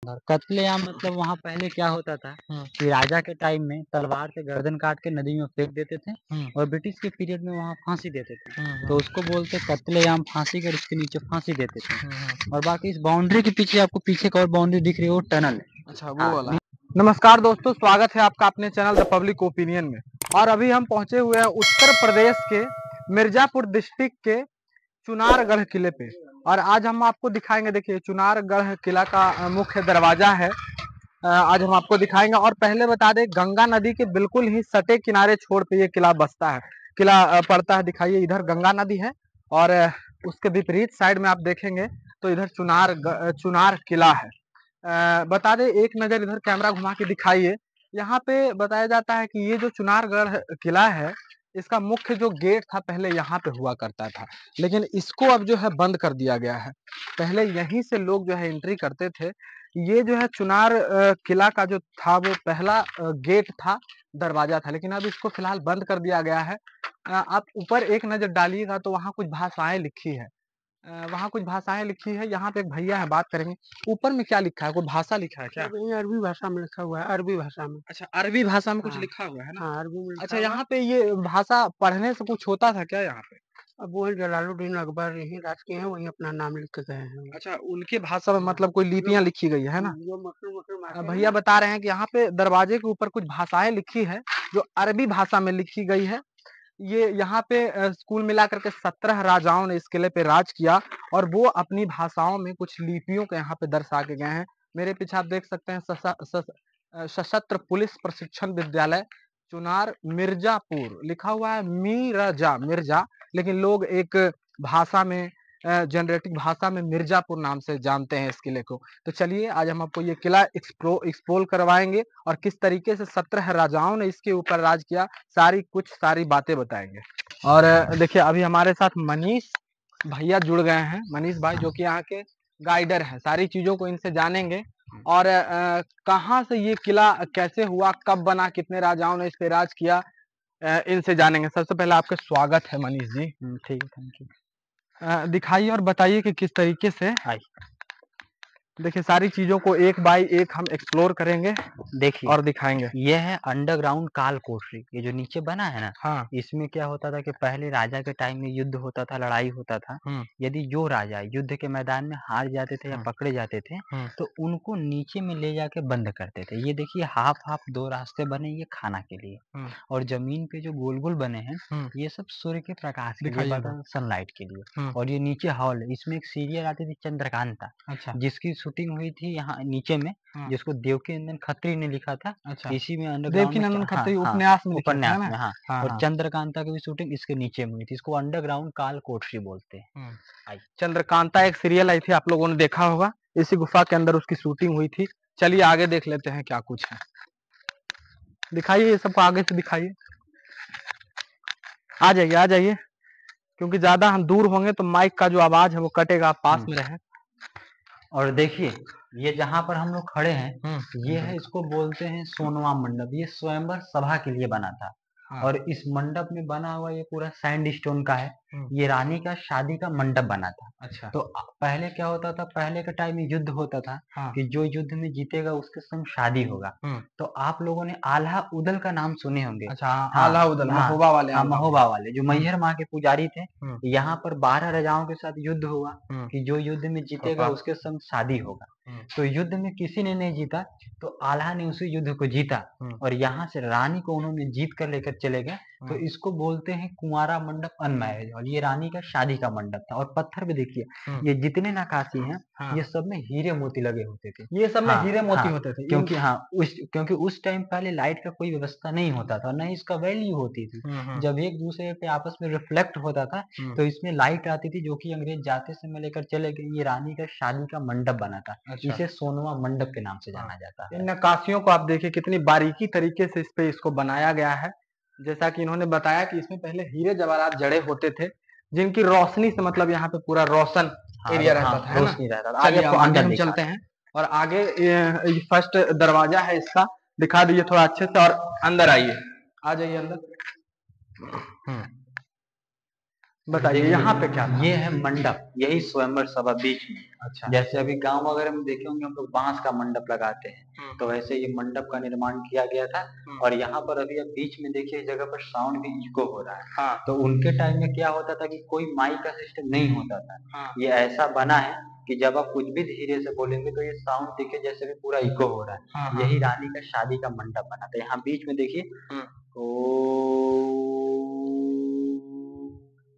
और कत्लेआम मतलब वहाँ पहले क्या होता था हुँ, कि राजा के टाइम में तलवार से गर्दन काट के नदी में फेंक देते थे हुँ, और ब्रिटिश के पीरियड में वहाँ फांसी देते थे। हुँ, तो हुँ, उसको बोलते कत्लेआम फांसी कर उसके नीचे फांसी देते थे। हुँ, हुँ। और बाकी इस बाउंड्री के पीछे आपको पीछे एक और बाउंड्री दिख रही है वो टनल है। अच्छा वो हाँ, वाला है। नमस्कार दोस्तों, स्वागत है आपका अपने चैनल द पब्लिक ओपिनियन में। और अभी हम पहुंचे हुए हैं उत्तर प्रदेश के मिर्जापुर डिस्ट्रिक्ट के चुनारगढ़ किले पे। और आज हम आपको दिखाएंगे, देखिए चुनारगढ़ किला का मुख्य दरवाजा है। आज हम आपको दिखाएंगे। और पहले बता दें, गंगा नदी के बिल्कुल ही सटे किनारे छोर पे ये किला बसता है, किला पड़ता है। दिखाइए, इधर गंगा नदी है और उसके विपरीत साइड में आप देखेंगे तो इधर चुनार किला है। बता दें, एक नजर इधर कैमरा घुमा के दिखाइए। यहाँ पे बताया जाता है कि ये जो चुनारगढ़ किला है, इसका मुख्य जो गेट था पहले यहाँ पे हुआ करता था, लेकिन इसको अब जो है बंद कर दिया गया है। पहले यहीं से लोग जो है एंट्री करते थे। ये जो है चुनार किला का जो था वो पहला गेट था, दरवाजा था, लेकिन अब इसको फिलहाल बंद कर दिया गया है। आप ऊपर एक नजर डालिएगा तो वहाँ कुछ भाषाएं लिखी है। वहाँ कुछ भाषाएं लिखी है। यहाँ पे एक भैया है, बात करेंगे। ऊपर में क्या लिखा है? कोई भाषा लिखा है क्या? ये अरबी भाषा में लिखा हुआ है, अरबी भाषा में। अच्छा, अरबी भाषा में कुछ हाँ, लिखा हुआ है ना? हाँ, अरबी में अच्छा, लिखा हुआ है। यहाँ पे ये भाषा पढ़ने से कुछ होता था क्या यहाँ पे? अब वही जलालुद्दीन अकबर यहीं राज किए हैं, वहीं अपना नाम लिख के गए हैं वो। अच्छा, उनके भाषा में हाँ, मतलब कोई लिपियां लिखी गई है ना? जो मुस्लिम आते हैं भैया ना। बता रहे हैं कि यहाँ पे दरवाजे के ऊपर कुछ भाषाएं लिखी है, जो अरबी भाषा में लिखी गई है। ये यहाँ पे कुल मिलाकर के 17 राजाओं ने इस किले पे राज किया और वो अपनी भाषाओं में कुछ लिपियों को यहाँ पे दर्शा के गए हैं। मेरे पीछे आप देख सकते हैं सशस्त्र पुलिस प्रशिक्षण विद्यालय चुनार मिर्जापुर लिखा हुआ है, मीरजा मिर्जा, लेकिन लोग एक भाषा में जनरेटिक भाषा में मिर्जापुर नाम से जानते हैं इस किले को। तो चलिए, आज हम आपको ये किला एक्सप्लोर करवाएंगे और किस तरीके से 17 राजाओं ने इसके ऊपर राज किया, सारी बातें बताएंगे। और देखिए, अभी हमारे साथ मनीष भैया जुड़ गए हैं। मनीष भाई जो कि यहाँ के गाइडर हैं, सारी चीजों को इनसे जानेंगे। और कहाँ से ये किला कैसे हुआ, कब बना, कितने राजाओं ने इस पे राज किया, इनसे जानेंगे। सबसे पहले आपका स्वागत है मनीष जी। ठीक है, थैंक यू। दिखाइए और बताइए कि किस तरीके से। देखिए, सारी चीजों को एक बाय एक हम एक्सप्लोर करेंगे देखिए, और दिखाएंगे। ये है अंडरग्राउंड काल कोठरी। ये जो नीचे बना है ना, हाँ। इसमें क्या होता था कि पहले राजा के टाइम में युद्ध होता था, लड़ाई होता था। यदि जो राजा युद्ध के मैदान में हार जाते थे या पकड़े जाते थे, तो उनको नीचे में ले जाके बंद करते थे। ये देखिए, हाफ हाफ दो रास्ते बने, ये खाना के लिए। और जमीन पे जो गोल गोल बने हैं, ये सब सूर्य के प्रकाश के लिए, सनलाइट के लिए। और ये नीचे हॉल है, इसमें एक सीरियल आती थी चंद्रकांता। अच्छा। जिसकी शूटिंग हुई थी यहाँ नीचे में, जिसको देवकीनंदन खत्री ने लिखा था। अच्छा। इसी में अंडरग्राउंड में देवकीनंदन हाँ, खत्री हाँ, उपन्यास में लिखे थे, है उपन्यास ना? में हाँ। हाँ, और हाँ। चंद्रकांता की भी शूटिंग इसके नीचे में हुई थी। इसको अंडरग्राउंड काल कोठरी बोलते हैं। चंद्रकांता एक सीरियल आई थी, आप लोगों ने देखा होगा। इसी गुफा के अंदर उसकी शूटिंग हुई थी। चलिए आगे देख लेते हैं क्या कुछ है। दिखाइए, ये सबको आगे से दिखाइए। आ जाइए, आ जाइए, क्योंकि ज्यादा हम दूर होंगे तो माइक का जो आवाज है वो कटेगा, आप पास में रहे। और देखिए, ये जहाँ पर हम लोग खड़े हैं, ये है, इसको बोलते हैं सोनवा मंडप। ये स्वयंवर सभा के लिए बना था। और इस मंडप में बना हुआ ये पूरा सैंडस्टोन का है। ये रानी का शादी का मंडप बना था। अच्छा। तो पहले क्या होता था, पहले के टाइम में युद्ध होता था कि जो युद्ध में जीतेगा उसके संग शादी होगा। तो आप लोगों ने आल्हा उदल का नाम सुने होंगे। अच्छा, आल्हा उदल, महोबा वाले। हाँ, महोबा वाले जो मैहर माँ के पुजारी थे। यहाँ पर 12 राजाओं के साथ युद्ध हुआ कि जो युद्ध में जीतेगा उसके संग शादी होगा। तो युद्ध में किसी ने नहीं जीता, तो आल्हा ने उसी युद्ध को जीता और यहाँ से रानी को उन्होंने जीत कर लेकर चले गए। तो इसको बोलते हैं कुंवारा मंडप अनमैरिज हॉल। ये रानी का शादी का मंडप था। और पत्थर पे देखिए, ये जितने नक्काशी हैं, ये सब में हीरे मोती लगे होते थे। ये सब में हीरे मोती होते थे, क्योंकि उस टाइम पहले लाइट का कोई व्यवस्था नहीं होता था, न ही इसका वैल्यू होती थी। जब एक दूसरे पे आपस में रिफ्लेक्ट होता था तो इसमें लाइट आती थी, जो कि अंग्रेज जाते समय लेकर चले गए। ये रानी का शादी का मंडप बना था। इसे सोनवा मंडप के नाम से जाना जाता है। इन नक्काशियों को आप देखिए, कितनी बारीकी तरीके से इस पे इसको बनाया गया है। जैसा कि इन्होंने बताया कि इसमें पहले हीरे जवाहरात जड़े होते थे, जिनकी रोशनी से मतलब यहाँ पे पूरा रोशन एरिया रहता था, है ना? रोशनी रहता था। चलिए आगे हम चलते हैं और आगे फर्स्ट दरवाजा है इसका, दिखा दीजिए थोड़ा अच्छे से। और अंदर आइए, आ जाइए अंदर। बताइए देखिए, यहाँ पे क्या था? ये है मंडप, यही स्वयंवर सभा बीच में। अच्छा। जैसे अभी गांव वगैरह में देखे होंगे हम लोग बांस का मंडप लगाते हैं, तो वैसे ये मंडप का निर्माण किया गया था। और यहाँ पर अभी अब बीच में देखिए इस जगह पर साउंड भी इको हो रहा है। हाँ। तो उनके टाइम में क्या होता था कि कोई माइक का सिस्टम नहीं होता था। हाँ। ये ऐसा बना है कि जब आप कुछ भी धीरे से बोलेंगे तो ये साउंड देखिए जैसे भी पूरा इको हो रहा है। हाँ। यही रानी का शादी का मंडप बना था। यहाँ बीच में देखिए,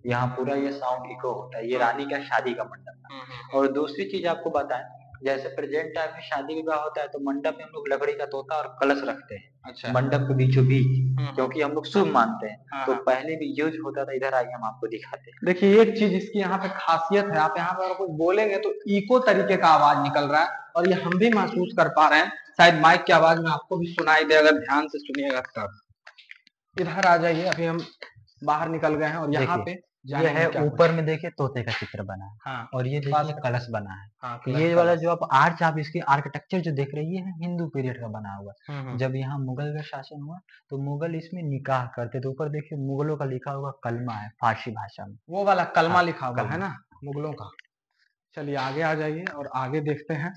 यहाँ पूरा ये साउंड इको होता है। ये रानी का शादी का मंडप था। और दूसरी चीज आपको बताएं, जैसे प्रेजेंट टाइम में शादी विवाह होता है तो मंडप में हम लोग लकड़ी का तोता और कलश रखते हैं। अच्छा। मंडप के बीचों बीच, क्योंकि हम लोग शुभ मानते हैं। हाँ, तो हाँ। पहले भी यूज होता था। इधर आइए हम आपको दिखाते हैं। देखिए एक चीज इसकी यहाँ पे खासियत है, आप यहाँ पर कुछ बोलेंगे तो इको तरीके का आवाज निकल रहा है और ये हम भी महसूस कर पा रहे हैं। शायद माइक की आवाज में आपको भी सुनाई दे, अगर ध्यान से सुनिएगा तब। इधर आ जाइए, अभी हम बाहर निकल गए हैं और यहाँ पे ये है ऊपर में देखिए तोते का चित्र बना है। हाँ। और ये देखिए कलश बना है। हाँ, ये वाला जो आप आर्च, आप इसकी आर्किटेक्चर जो देख रहे हैं, ये है हिंदू पीरियड का बना हुआ। जब यहाँ मुगल का शासन हुआ तो मुगल इसमें निकाह करते थे। ऊपर देखिए मुगलों का लिखा हुआ कलमा है फारसी भाषा में, वो वाला कलमा हाँ, लिखा हुआ है ना मुगलों का। चलिए आगे आ जाइए और आगे देखते हैं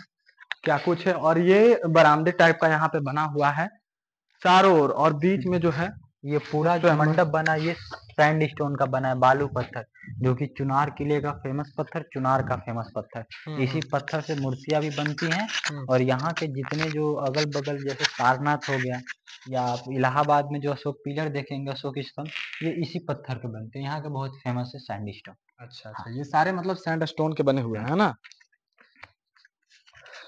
क्या कुछ है। और ये बरामदे टाइप का यहाँ पे बना हुआ है चारों ओर, और बीच में जो है ये पूरा जो मंडप बना ये सैंड स्टोन का बना है, बालू पत्थर, जो कि चुनार किले का फेमस पत्थर, चुनार का फेमस पत्थर। इसी पत्थर से मूर्तियां भी बनती हैं। और यहाँ के जितने जो अगल बगल, जैसे सारनाथ हो गया, या आप इलाहाबाद में जो अशोक पिलर देखेंगे, अशोक स्तंभ, ये इसी पत्थर के बनते हैं। यहाँ के बहुत फेमस है सैंड स्टोन। अच्छा अच्छा, ये सारे मतलब सैंड स्टोन के बने हुए हैं ना।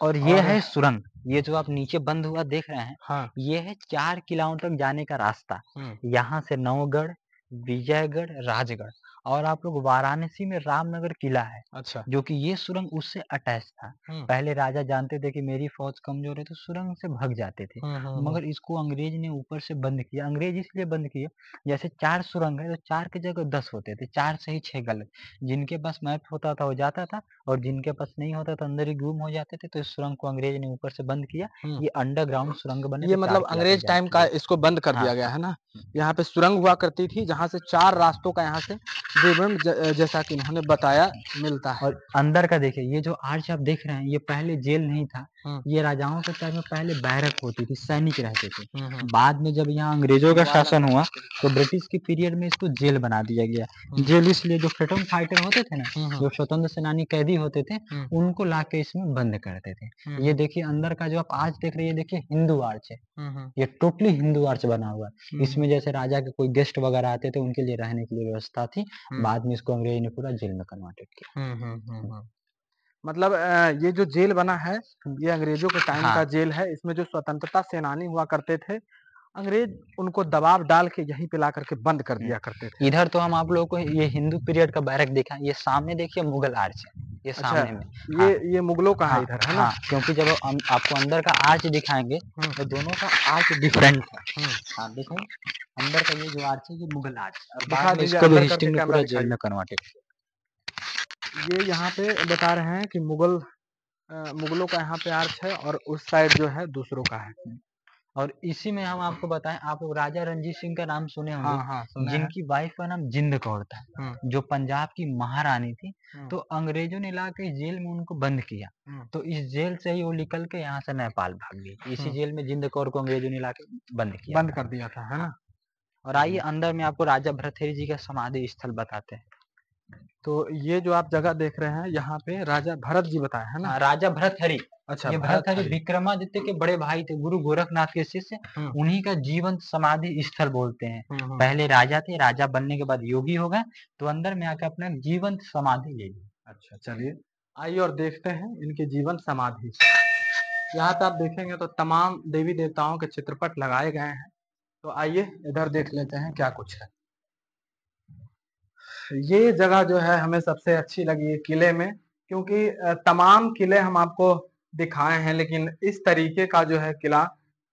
और ये है सुरंग। ये जो आप नीचे बंद हुआ देख रहे हैं, हाँ। ये है 4 किलाओं तक जाने का रास्ता। यहाँ से नवगढ़, विजयगढ़, राजगढ़, और आप लोग वाराणसी में रामनगर किला है। अच्छा। जो कि ये सुरंग उससे अटैच था। पहले राजा जानते थे कि मेरी फौज कमजोर है तो सुरंग से भाग जाते थे। मगर इसको अंग्रेज ने ऊपर से बंद किया। अंग्रेज इसलिए बंद किया, जैसे 4 सुरंग है तो 4 की जगह 10 होते थे, 4 सही 6 गलत। जिनके पास मैप होता था वो जाता था, और जिनके पास नहीं होता था अंदर ही गुम हो जाते थे। तो इस सुरंग को अंग्रेज ने ऊपर से बंद किया। ये अंडरग्राउंड सुरंग बने। ये मतलब अंग्रेज टाइम का इसको बंद कर दिया गया है ना। यहाँ पे सुरंग हुआ करती थी जहाँ से 4 रास्तों का यहाँ से विवरण जैसा कि इन्होंने बताया मिलता है। और अंदर का देखिए, ये जो आर्च आप देख रहे हैं, ये पहले जेल नहीं था। ये राजाओं के टाइम में पहले बैरक होती थी, सैनिक रहते थे। बाद में जब यहाँ अंग्रेजों का शासन हुआ तो ब्रिटिश के पीरियड में इसको जेल बना दिया गया। जेल इसलिए जो फ्रीडम फाइटर होते थे ना, जो स्वतंत्र सेनानी कैदी होते थे, उनको ला के इसमें बंद करते थे। ये देखिए अंदर का जो आप आर्च देख रहे हैं, देखिए हिंदू आर्च है। ये टोटली हिंदू आर्च बना हुआ है। इसमें जैसे राजा के कोई गेस्ट वगैरह आते थे, उनके लिए रहने के लिए व्यवस्था थी। बाद में इसको अंग्रेज ने पूरा जेल में कन्वर्टेड किया। मतलब ये जो जेल बना है ये अंग्रेजों के टाइम का जेल है। इसमें जो स्वतंत्रता सेनानी हुआ करते थे, अंग्रेज उनको दबाव डाल के यहीं पे ला करके बंद कर दिया करते थे। इधर तो हम आप लोगों को ये हिंदू पीरियड का बैरक दिखा, ये सामने देखिए मुगल आर्च है। ये सामने में ये मुगलों का है इधर, है ना। क्योंकि जब हम आपको अंदर का आर्च दिखाएंगे तो दोनों का आर्च डिफरेंट है। देखो अंदर का ये जो आर्च है ये मुगल आर्च, और बाद में इसको भी हिस्ट्री में पूरा जेल में कन्वर्टेड किया। ये यहाँ पे बता रहे हैं कि मुगलों का यहाँ पे आर्च है और उस साइड जो है दूसरों का है। और इसी में हम आपको बताएं, आप लोग राजा रणजीत सिंह का नाम सुने होंगे। हाँ, सुना है। जिनकी वाइफ का नाम जिंद कौर था, जो पंजाब की महारानी थी। तो अंग्रेजों ने ला के जेल में उनको बंद किया। तो इस जेल से ही वो निकल के यहाँ से नेपाल भाग गई। इसी जेल में जिंद कौर को अंग्रेजों ने ला के बंद कर दिया था, है ना। और आइए अंदर में आपको राजा भरथरी जी का समाधि स्थल बताते हैं। तो ये जो आप जगह देख रहे हैं यहाँ पे राजा भरत जी बताए है ना। राजा भरथरी। अच्छा, ये भरथरी विक्रमादित्य के बड़े भाई थे, गुरु गोरखनाथ के शिष्य। उन्हीं का जीवंत समाधि स्थल बोलते हैं। पहले राजा थे, राजा बनने के बाद योगी हो गए, तो अंदर में आकर अपना जीवंत समाधि ले ली। अच्छा चलिए आइए और देखते हैं इनके जीवन समाधि। यहाँ पे आप देखेंगे तो तमाम देवी देवताओं के चित्रपट लगाए गए हैं। तो आइए इधर देख लेते हैं क्या कुछ है। ये जगह जो है हमें सबसे अच्छी लगी है किले में, क्योंकि तमाम किले हम आपको दिखाए हैं, लेकिन इस तरीके का जो है किला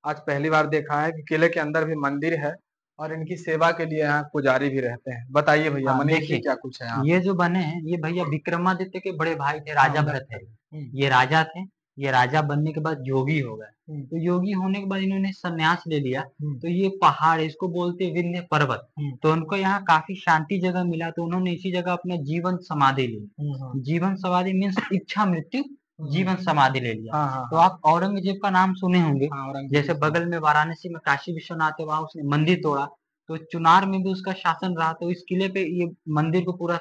आज पहली बार देखा है कि किले के अंदर भी मंदिर है और इनकी सेवा के लिए यहाँ पुजारी भी रहते हैं। बताइए भैया मनीष जी क्या कुछ है यहाँ? ये जो बने हैं ये भैया विक्रमादित्य के बड़े भाई थे, राजा भरथरी। ये राजा थे। ये राजा बनने के बाद योगी हो गए। तो योगी होने के बाद इन्होंने संन्यास ले लिया। तो ये पहाड़, इसको बोलते हैं विंध्य पर्वत। तो उनको यहाँ काफी शांति जगह मिला, तो उन्होंने इसी जगह अपना जीवन समाधि ली। जीवन समाधि मीन्स इच्छा मृत्यु जीवन समाधि ले लिया। तो आप औरंगजेब का नाम सुने होंगे। जैसे बगल में वाराणसी में काशी विश्वनाथ है, वहां उसने मंदिर तोड़ा। तो चुनार में भी उसका शासन रहा, तो इस किले पे ये मंदिर को पूरा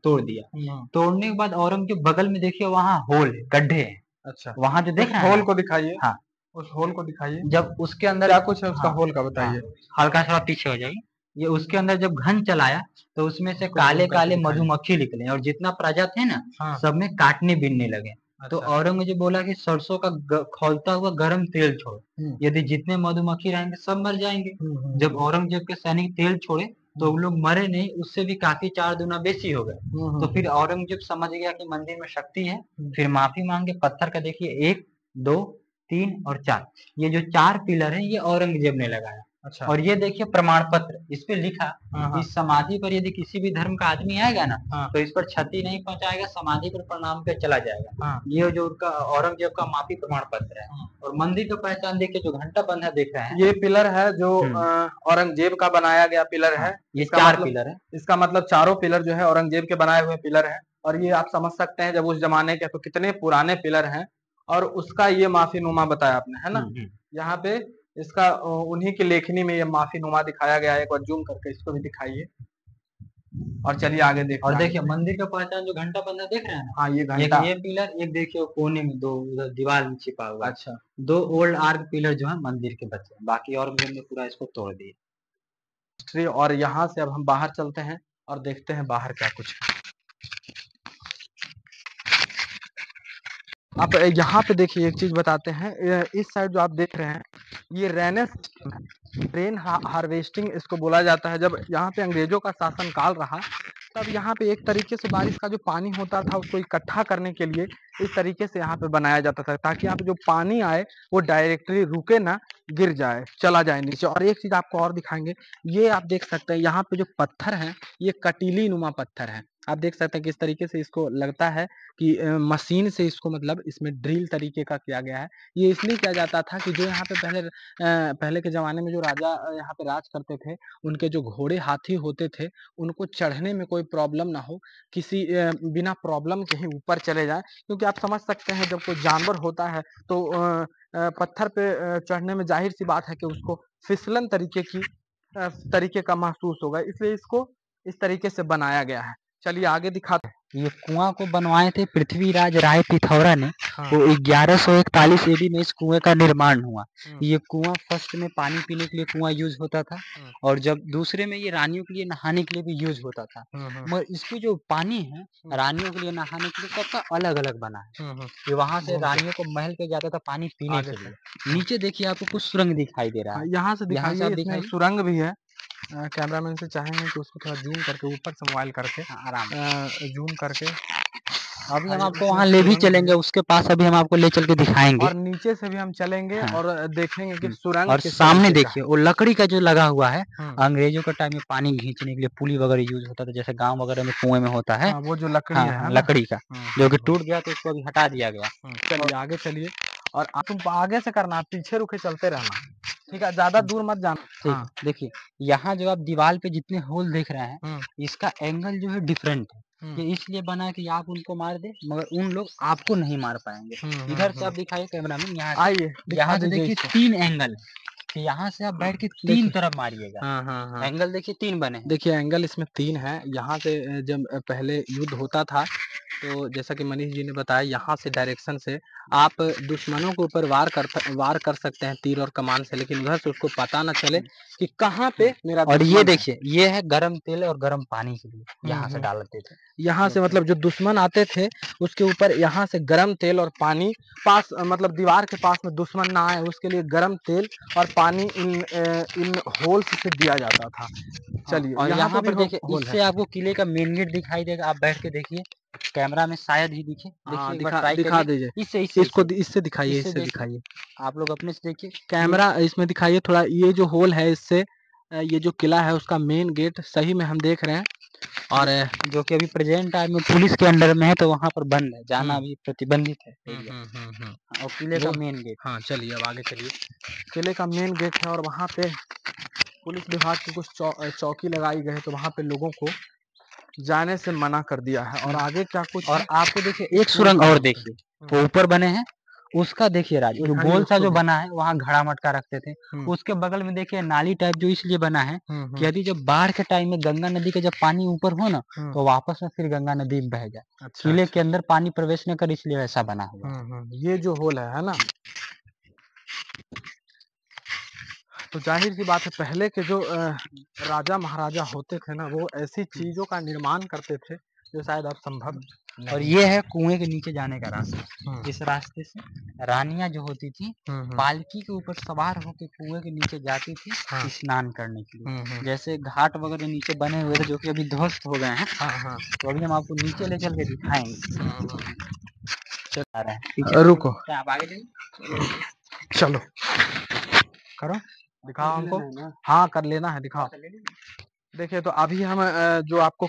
तोड़ दिया। तोड़ने के बाद औरंगजेब बगल में देखिए वहाँ होल है, गड्ढे हैं। अच्छा, वहां जो देख रहे हैं होल को दिखाइए। हाँ, उस होल को दिखाइए। जब उसके अंदर क्या कुछ है उसका होल का बताइए। हल्का सा पीछे हो जाइए। ये उसके अंदर जब घन चलाया तो उसमें से काले काले मधुमक्खी निकले और जितना प्रजा थे ना सब में काटने बीनने लगे। तो औरंगजेब बोला कि सरसों का खौलता हुआ गर्म तेल छोड़ो, यदि जितने मधुमक्खी रहेंगे सब मर जाएंगे। जब औरंगजेब के सैनिक तेल छोड़े तो वो लोग मरे नहीं, उससे भी काफी 4 गुना बेसी हो गए। तो फिर औरंगजेब समझ गया कि मंदिर में शक्ति है। फिर माफी मांगे, पत्थर का देखिए 1 2 3 और 4, ये जो 4 पिलर है ये औरंगजेब ने लगाया। अच्छा। और ये देखिए प्रमाण पत्र, इस पे लिखा इस समाधि पर यदि किसी भी धर्म का आदमी आएगा ना तो इस पर क्षति नहीं पहुंचाएगा, समाधि पर प्रणाम कर चला जाएगा। ये जो उनका औरंगजेब का माफी प्रमाण पत्र है। और मंदिर का पहचान देखिए, जो घंटा बंधा देख रहे हैं ये पिलर है जो औरंगजेब का बनाया गया पिलर है। ये 4 पिलर है। इसका मतलब चारों पिलर जो है औरंगजेब के बनाए हुए पिलर है। और ये आप समझ सकते हैं जब उस जमाने के तो कितने पुराने पिलर हैं। और उसका ये माफी नुमा बताया आपने, है ना। यहाँ पे इसका उन्हीं की लेखनी में ये माफी नुमा दिखाया गया है। एक बार जूम करके इसको भी दिखाइए और चलिए आगे देखते हैं। और देखिए मंदिर का पहचान जो घंटा बंधा देख रहे हैं ना, हाँ ये घंटा, ये पिलर, एक देखिए कोने में 2 उधर दीवार में छिपा हुआ। अच्छा, 2 ओल्ड आर्क पिलर जो है मंदिर के बचे, बाकी औरंगजेब ने पूरा इसको तोड़ दिया। और यहाँ से अब हम बाहर चलते हैं और देखते हैं बाहर क्या कुछ है। आप यहाँ पे देखिए एक चीज बताते हैं, इस साइड जो आप देख रहे हैं ये रेन हार्वेस्टिंग इसको बोला जाता है। जब यहाँ पे अंग्रेजों का शासन काल रहा तब यहाँ पे एक तरीके से बारिश का जो पानी होता था उसको इकट्ठा करने के लिए इस तरीके से यहाँ पे बनाया जाता था, ताकि यहाँ पे जो पानी आए वो डायरेक्टली रुके ना, गिर जाए, चला जाए नीचे। और एक चीज आपको और दिखाएंगे, ये आप देख सकते हैं यहाँ पे जो पत्थर है ये कटीली नुमा पत्थर है। आप देख सकते हैं किस तरीके से इसको लगता है कि मशीन से इसको मतलब इसमें ड्रिल तरीके का किया गया है। ये इसलिए किया जाता था कि जो यहाँ पे पहले के जमाने में जो राजा यहाँ पे राज करते थे उनके जो घोड़े हाथी होते थे उनको चढ़ने में कोई प्रॉब्लम ना हो, किसी बिना प्रॉब्लम के ही ऊपर चले जाए। क्योंकि आप समझ सकते हैं जब कोई जानवर होता है तो पत्थर पे चढ़ने में जाहिर सी बात है कि उसको फिसलन तरीके का महसूस होगा, इसलिए इसको इस तरीके से बनाया गया है। चलिए आगे दिखाते हैं। ये कुआं को बनवाए थे पृथ्वीराज राय पिथौरा ने। वो 1141 AD में इस कुएं का निर्माण हुआ। ये कुआं फर्स्ट में पानी पीने के लिए कुआं यूज होता था और जब दूसरे में ये रानियों के लिए नहाने के लिए भी यूज होता था। मगर इसकी जो पानी है रानियों के लिए नहाने के लिए सबका अलग अलग बना है। ये वहां से रानियों को महल पे जाता था पानी पीने के लिए। नीचे देखिए आपको कुछ सुरंग दिखाई दे रहा है, यहाँ से दिखाइए, सुरंग भी है। कैमरामैन से चाहेंगे कि उसको थोड़ा जूम करके ऊपर से मोबाइल करके आराम जूम करके अभी हम आपको वहाँ ले भी चलेंगे, उसके पास अभी हम आपको ले चल के दिखाएंगे। और नीचे से भी हम चलेंगे और देखेंगे कि सुरंग और सामने देखिए वो लकड़ी का जो लगा हुआ है, अंग्रेजों के टाइम में पानी खींचने के लिए पुली वगैरह यूज होता था, जैसे गांव वगैरह में कुएं में होता है। वो जो लकड़ी है लकड़ी का, जो कि टूट गया तो उसको अभी हटा दिया गया। चलिए आगे चलिए, और तुम आगे से करना, पीछे रुके चलते रहना, ठीक है, ज्यादा दूर मत जाना। देखिए यहाँ जो आप दीवार पे जितने होल देख रहे हैं इसका एंगल जो है डिफरेंट है। ये इसलिए बना कि आप उनको मार दे मगर उन लोग आपको नहीं मार पाएंगे। इधर से आप दिखाइए कैमरामैन, यहाँ आइए, यहाँ से देखिए 3 एंगल है कि यहाँ से आप बैठ के 3 तरफ मारिएगा। एंगल देखिए 3 बने हैं। देखिए एंगल इसमें 3 है। यहाँ से जब पहले युद्ध होता था तो जैसा कि मनीष जी ने बताया, यहाँ से डायरेक्शन से आप दुश्मनों के ऊपर वार कर सकते हैं तीर और कमान से, लेकिन उधर से उसको पता न चले कि कहाँ पे मेरा। और ये देखिए ये है गरम तेल और गरम पानी के लिए यहाँ से डालते थे। यहाँ से मतलब जो दुश्मन आते थे उसके ऊपर यहाँ से गरम तेल और पानी पास, मतलब दीवार के पास में दुश्मन ना आए उसके लिए गरम तेल और पानी इन होल्स से दिया जाता था। चलिए और यहाँ पर देखिए, इससे आपको किले का मेन गेट दिखाई देगा। आप बैठ के देखिए, कैमरा में शायद ही दिखे। दिखा दीजिए, इससे दिखाइए, आप लोग अपने से देखिए, कैमरा इसमें दिखाइए थोड़ा। ये जो होल है इससे ये जो किला है उसका मेन गेट सही में हम देख रहे हैं। और जो कि अभी प्रेजेंट टाइम में पुलिस के अंडर में है, तो वहाँ पर बंद है, जाना अभी प्रतिबंधित है एरिया। और किले का मेन गेट। हाँ चलिए अब आगे चलिए। किले का मेन गेट है और वहाँ पे पुलिस विभाग की कुछ चौकी लगाई गई है, तो वहाँ पे लोगों को जाने से मना कर दिया है। और आगे क्या कुछ और आपको देखिए एक सुरंग और देखिए, वो ऊपर बने हैं, उसका देखिए राज, जो गोल सा जो बना है वहाँ घड़ा मटका रखते थे। उसके बगल में देखिए नाली टाइप जो इसलिए बना है कि यदि जब बाढ़ के टाइम में गंगा नदी का जब पानी ऊपर हो ना, तो वापस में फिर गंगा नदी में बह जाए। किले के अंदर पानी प्रवेश न कर, इसलिए वैसा बना हुआ। ये जो होल है ना, तो जाहिर सी बात है पहले के जो राजा महाराजा होते थे ना, वो ऐसी चीजों का निर्माण करते थे जो शायद अब संभव। और ये है कुएं के नीचे जाने का रास्ता। इस रास्ते से रानियां जो होती थी पालकी के ऊपर सवार होकर कुएं के नीचे जाती थी स्नान करने के लिए। जैसे घाट वगैरह नीचे बने हुए थे जो कि अभी ध्वस्त हो गए हैं, तो अभी हम आपको नीचे ले चल के दिखाएंगे। आ रहे हैं रुको, आप आगे जाइए। चलो करो, दिखाओ हमको। हाँ कर लेना है, दिखाओ। देखिए तो अभी हम जो आपको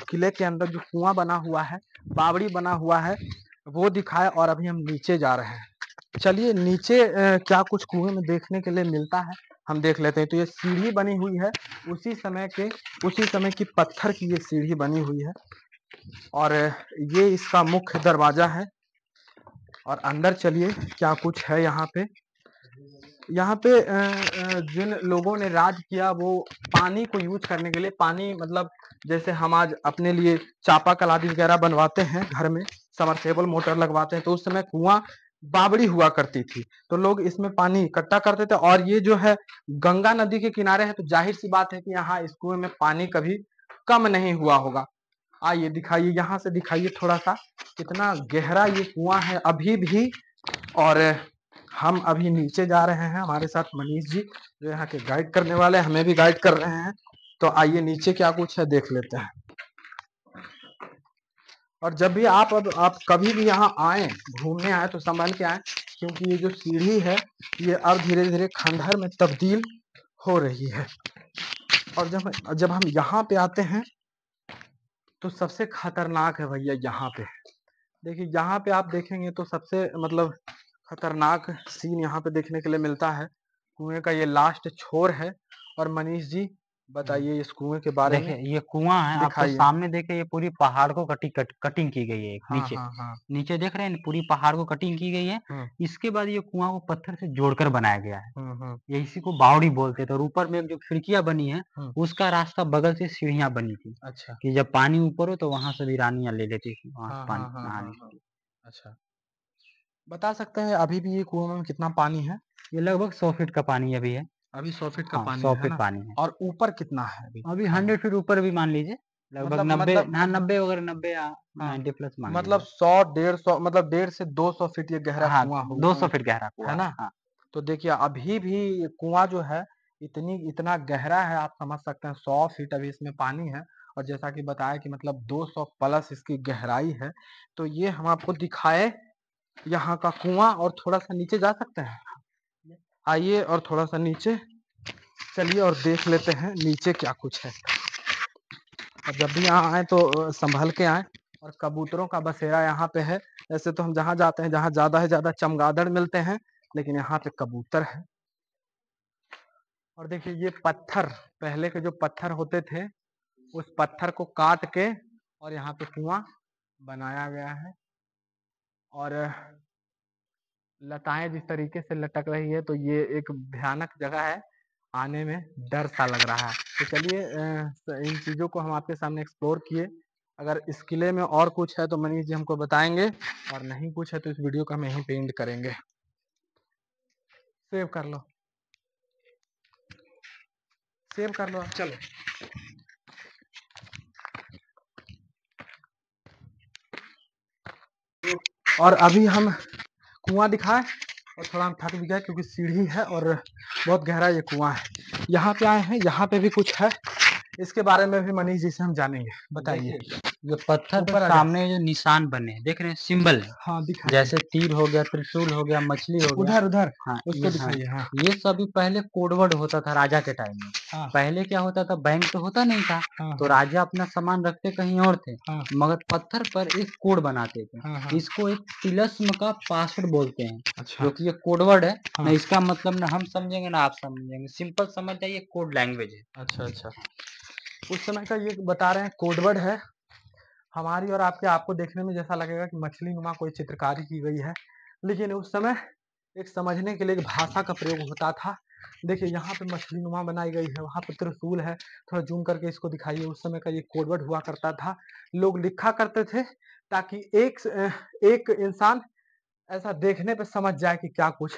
किले के अंदर जो कुआं बना हुआ है, बावड़ी बना हुआ है, वो दिखाए। और अभी हम नीचे जा रहे हैं। चलिए नीचे क्या कुछ कुएं में देखने के लिए मिलता है हम देख लेते हैं। तो ये सीढ़ी बनी हुई है, उसी समय की पत्थर की ये सीढ़ी बनी हुई है। और ये इसका मुख्य दरवाजा है। और अंदर चलिए क्या कुछ है यहाँ पे। यहाँ पे जिन लोगों ने राज किया वो पानी को यूज करने के लिए, पानी मतलब जैसे हम आज अपने लिए चापाकल आदि वगैरह बनवाते हैं, घर में समरसेबल मोटर लगवाते हैं, तो उस समय कुआं बावड़ी हुआ करती थी, तो लोग इसमें पानी इकट्ठा करते थे। और ये जो है गंगा नदी के किनारे है, तो जाहिर सी बात है कि यहाँ इस कुएं में पानी कभी कम नहीं हुआ होगा। आइए दिखाइए, यहाँ से दिखाइए थोड़ा सा, कितना गहरा ये कुआं है अभी भी। और हम अभी नीचे जा रहे हैं, हमारे साथ मनीष जी जो यहाँ के गाइड करने वाले हमें भी गाइड कर रहे हैं। तो आइए नीचे क्या कुछ है देख लेते हैं। और जब भी आप कभी भी यहाँ आए, घूमने आए, तो संभल के आए, क्योंकि ये जो सीढ़ी है ये अब धीरे धीरे खंडहर में तब्दील हो रही है। और जब हम यहाँ पे आते हैं तो सबसे खतरनाक है भैया यहाँ पे। देखिए यहाँ पे आप देखेंगे तो सबसे मतलब खतरनाक सीन यहाँ पे देखने के लिए मिलता है। कुएं का ये लास्ट छोर है। और मनीष जी बताइए इस कुएं के बारे में। देखिए ये कुआं है, आपको सामने देखिए, ये पूरी पहाड़ को कटिंग की गई है। नीचे नीचे देख रहे हैं, पूरी पहाड़ को कटिंग की गई है। इसके बाद ये कुआं को पत्थर से जोड़कर बनाया गया है। ये इसी को बावड़ी बोलते थे। और ऊपर में जो खिड़कियां बनी है उसका रास्ता बगल से सीढ़ियां बनी थी। अच्छा, कि जब पानी ऊपर हो तो वहां से भी रानियां ले लेती थी पानी नहाने के लिए। अच्छा, बता सकते हैं अभी भी ये कुआं में कितना पानी है? ये लगभग 100 फीट का पानी अभी है। अभी 100 फीट का पानी 100 है फीट ना? पानी है। और ऊपर कितना है अभी 100 फीट ऊपर भी मान लीजिए, लगभग 90 वगैरह 90 या 90 प्लस मान मतलब 100 150 मतलब 150 से 200 फीट ये गहरा कुआं होगा। 200 फीट गहरा कुआं है ना? तो देखिए अभी भी कुआं जो है इतना गहरा है, आप समझ सकते हैं 100 फीट अभी इसमें पानी है। और जैसा कि बताया कि मतलब 200 प्लस इसकी गहराई है। तो ये हम आपको दिखाए यहाँ का कुआं। और थोड़ा सा नीचे जा सकते हैं, आइए और थोड़ा सा नीचे चलिए और देख लेते हैं नीचे क्या कुछ है। और जब भी यहाँ आए तो संभल के आए। और कबूतरों का बसेरा यहाँ पे है। ऐसे तो हम जहाँ जाते हैं जहाँ ज्यादा है ज्यादा चमगादड़ मिलते हैं, लेकिन यहाँ पे कबूतर है। और देखिए ये पत्थर, पहले के जो पत्थर होते थे उस पत्थर को काट के और यहाँ पे कुआं बनाया गया है। और लताएं जिस तरीके से लटक रही है, तो ये एक भयानक जगह है, आने में डर सा लग रहा है। तो चलिए इन चीजों को हम आपके सामने एक्सप्लोर किए। अगर इस किले में और कुछ है तो मनीष जी हमको बताएंगे, और नहीं कुछ है तो इस वीडियो को हम यहीं पे एंड करेंगे। सेव कर लो, सेव कर लो, चलो। और अभी हम कुआं दिखाए और थोड़ा हम थक भी गए क्योंकि सीढ़ी है और बहुत गहरा ये कुआं है। यहाँ पे आए हैं, यहाँ पे भी कुछ है, इसके बारे में भी मनीष जी से हम जानेंगे। बताइए। ये पत्थर पे ऊपर आ जा। सामने जो निशान बने हैं देख रहे हैं, सिंबल है। हाँ दिखाइए। जैसे तीर हो गया, त्रिशूल हो गया, मछली हो गया। उधर उधर हाँ उसको हाँ, दिखाइए। हाँ ये सभी पहले कोडवर्ड होता था राजा के टाइम में। हाँ पहले क्या होता था, बैंक तो होता नहीं था, हाँ तो राजा अपना सामान रखते कहीं और थे, हाँ मगर पत्थर पर एक कोड बनाते थे। हाँ हाँ। इसको एक तिलस्म का पासवर्ड बोलते हैं, अच्छा। जो कि ये कोडवर्ड है। हाँ। ना इसका मतलब ना हम समझेंगे ना आप समझेंगे, सिंपल समझ जाइए, कोड लैंग्वेज है। अच्छा अच्छा। उस समय का ये बता रहे हैं कोडवर्ड है। हमारी और आपके आपको देखने में जैसा लगेगा कि मछली नुमा कोई चित्रकारी की गई है, लेकिन उस समय एक समझने के लिए एक भाषा का प्रयोग होता था। देखिए यहाँ पे मछली नुमा बनाई गई है, वहां पे त्रिशूल है। थोड़ा जूम करके इसको दिखाइए। उस समय का ये कोडवर्ड हुआ करता था, लोग लिखा करते थे ताकि एक इंसान ऐसा देखने पे समझ जाए कि क्या कुछ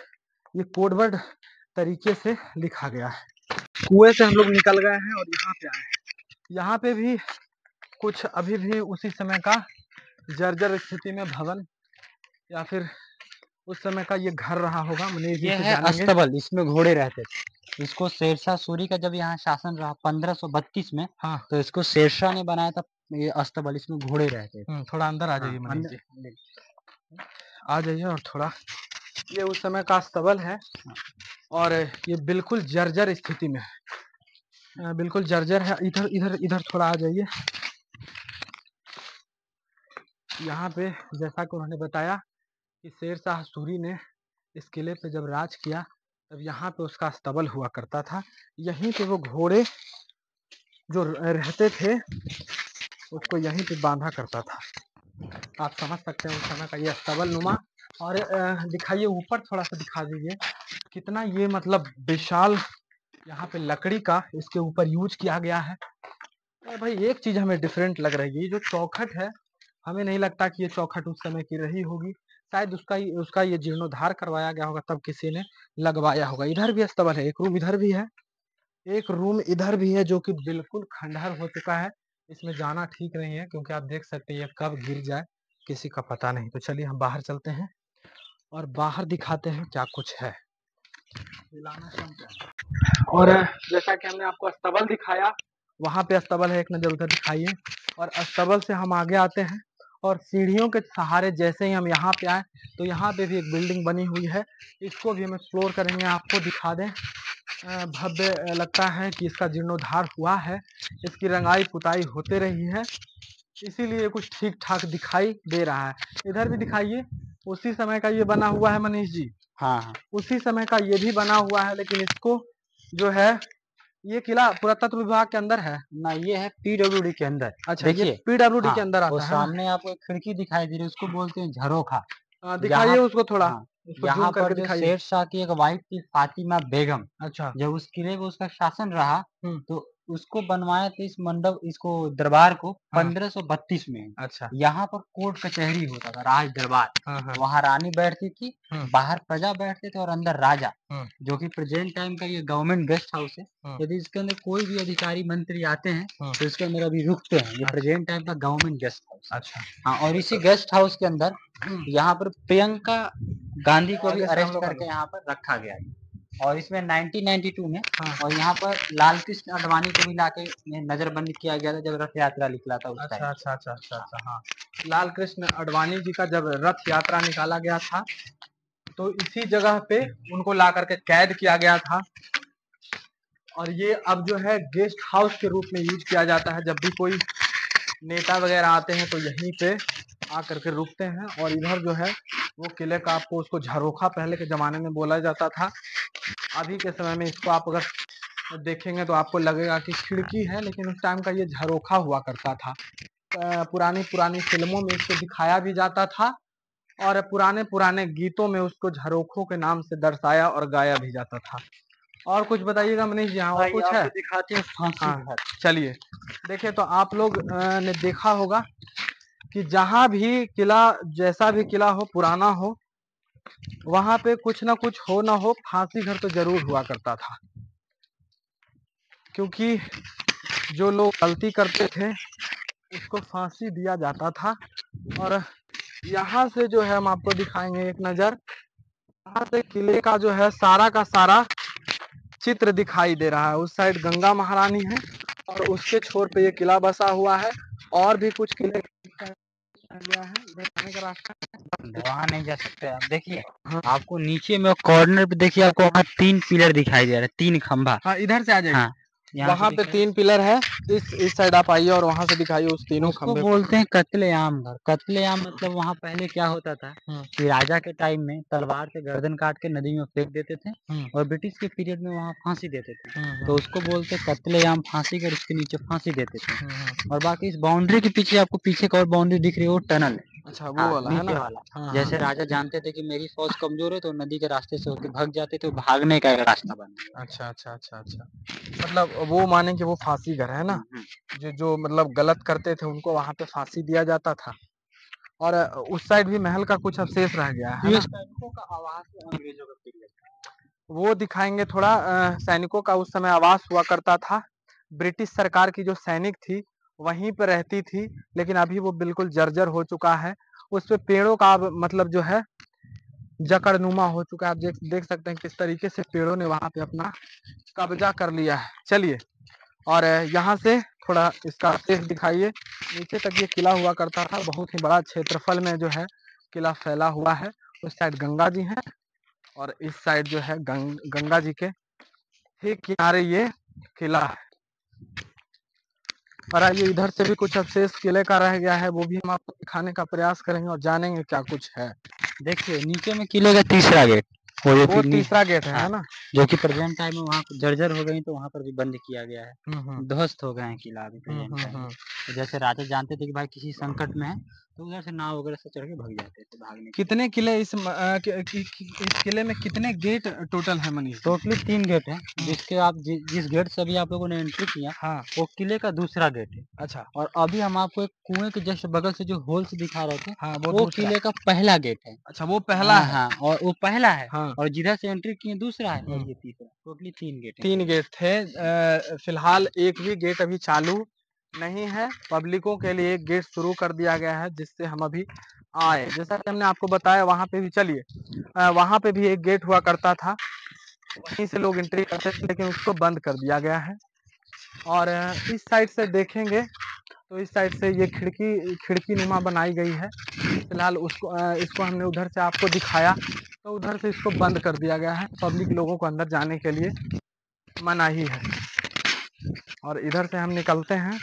ये कोडवर्ड तरीके से लिखा गया है। कुएं से हम लोग निकल गए हैं और यहाँ पे आए हैं। यहाँ पे भी कुछ अभी भी उसी समय का जर्जर स्थिति में भवन या फिर उस समय का ये घर रहा होगा। मनीष जी ये से है जानेंगे। अस्तबल, इसमें घोड़े रहते थे। इसको शेरशाह सूरी का जब यहाँ शासन रहा 1532 में, हाँ। तो इसको शेरशाह ने बनाया था। ये अस्तबल, इसमें घोड़े रहते थे। थोड़ा अंदर आ जाइए हाँ, मनीष जी, अंदर आ जाइए। और थोड़ा ये उस समय का अस्तबल है और ये बिल्कुल जर्जर स्थिति में है। बिल्कुल जर्जर है। इधर इधर इधर थोड़ा आ जाइए। यहाँ पे जैसा कि उन्होंने बताया कि शेरशाह सूरी ने इस किले पे जब राज किया, तब यहाँ पे उसका अस्तबल हुआ करता था। यहीं पे वो घोड़े जो रहते थे उसको यहीं पे बांधा करता था। आप समझ सकते हैं उस समय का ये अस्तबल नुमा। और दिखाइए ऊपर, थोड़ा सा दिखा दीजिए कितना ये मतलब विशाल यहाँ पे लकड़ी का इसके ऊपर यूज किया गया है। भाई एक चीज हमें डिफरेंट लग रही है, ये जो चौखट है हमें नहीं लगता कि ये चौखट उस समय की रही होगी। शायद उसका ये जीर्णोद्धार करवाया गया होगा, तब किसी ने लगवाया होगा। इधर भी अस्तबल है, एक रूम इधर भी है, एक रूम इधर भी है, जो कि बिल्कुल खंडहर हो चुका है। इसमें जाना ठीक नहीं है क्योंकि आप देख सकते हैं ये कब गिर जाए किसी का पता नहीं। तो चलिए हम बाहर चलते हैं और बाहर दिखाते हैं क्या कुछ है। और जैसा कि हमने आपको अस्तबल दिखाया, वहां पे अस्तबल है, एक नजर उधर दिखाइए। और अस्तबल से हम आगे आते हैं और सीढ़ियों के सहारे जैसे ही हम यहाँ पे आए, तो यहाँ पे भी एक बिल्डिंग बनी हुई है। इसको भी हम एक्सप्लोर करेंगे, आपको दिखा दें। भव्य लगता है कि इसका जीर्णोद्धार हुआ है, इसकी रंगाई पुताई होते रही है, इसीलिए कुछ ठीक ठाक दिखाई दे रहा है। इधर भी दिखाइए, उसी समय का ये बना हुआ है मनीष जी। हाँ हाँ, उसी समय का ये भी बना हुआ है, लेकिन इसको जो है ये किला पुरातत्व विभाग के अंदर है ना ये है पीडब्ल्यूडी के अंदर। अच्छा, ये देखिए, पीडब्ल्यूडी हाँ, के अंदर वो आता है ना। सामने आपको एक खिड़की दिखाई दे रही है, उसको बोलते हैं झरोखा। दिखाइए यहाँ, उसको थोड़ा, हाँ, उसको यहाँ जूम पर करके जो दिखाइए। शेरशाह की एक वाइफ थी फातिमा बेगम, अच्छा। जब उस किले पे उसका शासन रहा, हम्म। तो उसको बनवाया था इस मंडप, इसको दरबार को हाँ। 1532 में। अच्छा। यहाँ पर कोर्ट कचहरी होता था, राज दरबार। हाँ हाँ। वहाँ रानी बैठती थी, हम्म। बाहर प्रजा बैठते थे और अंदर राजा, हम्म। जो कि प्रेजेंट टाइम का ये गवर्नमेंट गेस्ट हाउस है। हम्म। यदि इसके अंदर कोई भी अधिकारी मंत्री आते हैं हम्म। तो इसके अंदर अभी रुकते हैं। ये अच्छा। प्रेजेंट टाइम का गवर्नमेंट गेस्ट हाउस है। अच्छा। हाँ, और इसी गेस्ट हाउस के अंदर यहाँ पर प्रियंका गांधी को भी आगे से हम अरेस्ट लोग आ करके लो। यहाँ पर रखा गया है। और इसमें 1992 में, हाँ। और यहाँ पर लाल कृष्ण आडवाणी को भी लाके नजरबंद किया गया था जब रथ यात्रा निकला था उस टाइम। अच्छा अच्छा अच्छा अच्छा अच्छा। हाँ, लाल कृष्ण आडवाणी जी का जब रथ यात्रा निकाला गया था, तो इसी जगह पे उनको ला करके कैद किया गया था। और ये अब जो है गेस्ट हाउस के रूप में यूज किया जाता है। जब भी कोई नेता वगैरह आते हैं तो यहीं पे आ करके रुकते हैं। और इधर जो है वो किले का, आपको उसको झरोखा पहले के जमाने में बोला जाता था। अभी के समय में इसको आप अगर देखेंगे तो आपको लगेगा कि खिड़की है, लेकिन उस टाइम का ये झरोखा हुआ करता था। पुरानी पुरानी फिल्मों में इसको दिखाया भी जाता था और पुराने पुराने गीतों में उसको झरोखों के नाम से दर्शाया और गाया भी जाता था। और कुछ बताइएगा मनीष जी, यहाँ और भाई कुछ है? आपको दिखाते हैं फांसी हाँ घर। चलिए। देखिए तो आप लोग ने देखा होगा कि जहां भी किला, जैसा भी किला हो, पुराना हो, वहां पे कुछ ना कुछ हो ना हो फांसी घर तो जरूर हुआ करता था। क्योंकि जो लोग गलती करते थे उसको फांसी दिया जाता था। और यहाँ से जो है हम आपको दिखाएंगे एक नजर। यहाँ से किले का जो है सारा का सारा चित्र दिखाई दे रहा है। उस साइड गंगा महारानी है और उसके छोर पे ये किला बसा हुआ है। और भी कुछ किले गया है, इधर जाने का रास्ता वहाँ नहीं जा सकते आप। देखिए हाँ आपको नीचे में कॉर्नर पे देखिए, आपको वहाँ 3 पिलर दिखाई दे रहा है, 3 खंभा। हाँ, इधर से आ जाइए। हाँ, यहाँ से वहां पे दिखाइए। 3 पिलर है, इस साइड आप आइए और वहां से दिखाइए उस तीनों उसको खंबे को। बोलते हैं कत्लेआम घर। कत्लेआम मतलब वहाँ पहले क्या होता था कि राजा के टाइम में तलवार से गर्दन काट के नदी में फेंक देते थे और ब्रिटिश के पीरियड में वहाँ फांसी देते थे। तो उसको बोलते हैं कत्लेआम, फांसी कर उसके नीचे फांसी देते थे। और बाकी इस बाउंड्री के पीछे आपको पीछे एक और बाउंड्री दिख रही है, वो टनल है। अच्छा, वो हाँ, वाला है नीचे ना। वाला। हाँ जैसे हाँ। राजा जानते थे कि मेरी फौज कमजोर है तो नदी के रास्ते से होके भाग जाते थे, भागने का एक रास्ता बना। अच्छा अच्छा अच्छा अच्छा, मतलब वो माने कि वो फांसी घर है ना, जो जो मतलब गलत करते थे उनको वहां पे फांसी दिया जाता था। और उस साइड भी महल का कुछ अवशेष रह गया है ये ना, सैनिकों का आवास है अंग्रेजों का पीरियड। वो दिखाएंगे थोड़ा। सैनिकों का उस समय आवास हुआ करता था। ब्रिटिश सरकार की जो सैनिक थी वहीं पे रहती थी, लेकिन अभी वो बिल्कुल जर्जर हो चुका है। उस पे पेड़ों का मतलब जो है जकड़नुमा हो चुका है। आप देख सकते हैं किस तरीके से पेड़ों ने वहां पे अपना कब्जा कर लिया है। चलिए, और यहाँ से थोड़ा इसका अवशेष दिखाइए। नीचे तक ये किला हुआ करता था, बहुत ही बड़ा क्षेत्रफल में जो है किला फैला हुआ है। उस साइड गंगा जी है और इस साइड जो है गंगा जी के ठीक किनारे ये किला है। और आइए, इधर से भी कुछ अवशेष किले का रह गया है, वो भी हम आपको दिखाने का प्रयास करेंगे और जानेंगे क्या कुछ है। देखिए नीचे में किले का तीसरा गेट, वो तीसरा गेट है हाँ, ना। जो कि प्रेजेंट टाइम में वहाँ जर्जर हो गई तो वहाँ पर भी बंद किया गया है। हम्म। ध्वस्त हो गए हैं किला अभी प्रेजेंट टाइम में। तो जैसे राजा जानते थे कि भाई किसी संकट में है तो उधर से नाव वगैरह से चढ़ के भाग जाते थे भागने के लिए। कितने किले इस किले में कितने गेट टोटल है मनीष जी? टोटली 3 गेट है, जिसके आप जिस गेट से अभी आप लोगों ने एंट्री किया हाँ। वो किले का दूसरा गेट है। अच्छा। और अभी हम आपको एक कुएं के जस्ट बगल से जो होल्स दिखा रहे थे हाँ, वो दूसरा। किले का पहला गेट है। अच्छा, वो पहला हाँ है। हाँ, और वो पहला है। हाँ। और जिधर से एंट्री किए दूसरा है और हम्म। ये तीसरा। टोटली 3 गेट है। 3 गेट थे। फिलहाल एक भी गेट अभी चालू नहीं है। पब्लिकों के लिए एक गेट शुरू कर दिया गया है जिससे हम अभी आए। जैसा कि हमने आपको बताया, वहां पे भी चलिए। वहां पे भी एक गेट हुआ करता था, वहीं से लोग एंट्री करते थे, लेकिन उसको बंद कर दिया गया है। और इस साइड से देखेंगे तो इस साइड से ये खिड़की नुमा बनाई गई है। फिलहाल इसको हमने उधर से आपको दिखाया तो उधर से इसको बंद कर दिया गया है। पब्लिक लोगों को अंदर जाने के लिए मनाही है। और इधर से हम निकलते हैं।